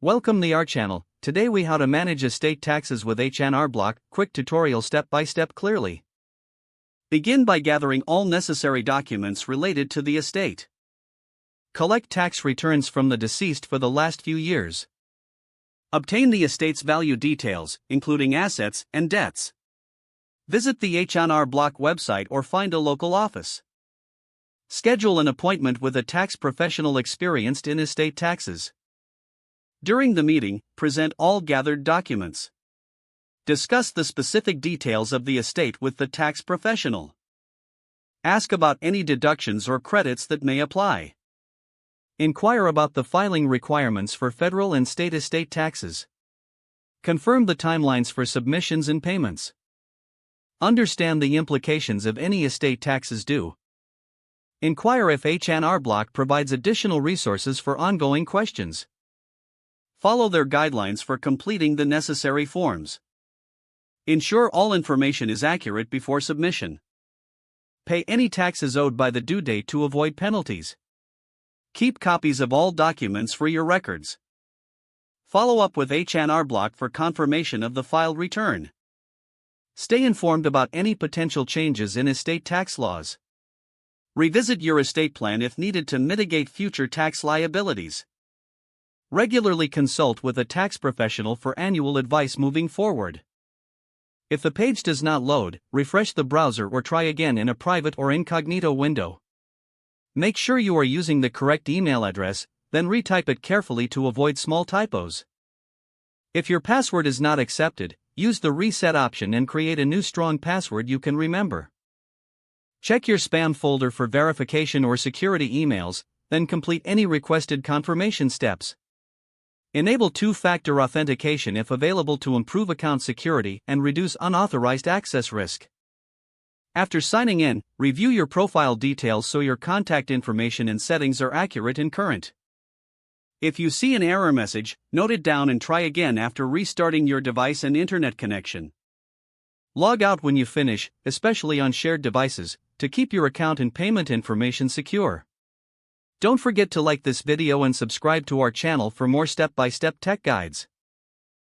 Welcome to our channel. Today we how to manage estate taxes with H&R Block. Quick tutorial step by step clearly. Begin by gathering all necessary documents related to the estate. Collect tax returns from the deceased for the last few years. Obtain the estate's value details, including assets and debts. Visit the H&R Block website or find a local office. Schedule an appointment with a tax professional experienced in estate taxes. During the meeting, present all gathered documents. Discuss the specific details of the estate with the tax professional. Ask about any deductions or credits that may apply. Inquire about the filing requirements for federal and state estate taxes. Confirm the timelines for submissions and payments. Understand the implications of any estate taxes due. Inquire if H&R Block provides additional resources for ongoing questions. Follow their guidelines for completing the necessary forms. Ensure all information is accurate before submission. Pay any taxes owed by the due date to avoid penalties. Keep copies of all documents for your records. Follow up with H&R Block for confirmation of the filed return. Stay informed about any potential changes in estate tax laws. Revisit your estate plan if needed to mitigate future tax liabilities. Regularly consult with a tax professional for annual advice moving forward. If the page does not load, refresh the browser or try again in a private or incognito window. Make sure you are using the correct email address, then retype it carefully to avoid small typos. If your password is not accepted, use the reset option and create a new strong password you can remember. Check your spam folder for verification or security emails, then complete any requested confirmation steps. Enable two-factor authentication if available to improve account security and reduce unauthorized access risk. After signing in, review your profile details so your contact information and settings are accurate and current. If you see an error message, note it down and try again after restarting your device and internet connection. Log out when you finish, especially on shared devices, to keep your account and payment information secure. Don't forget to like this video and subscribe to our channel for more step-by-step tech guides.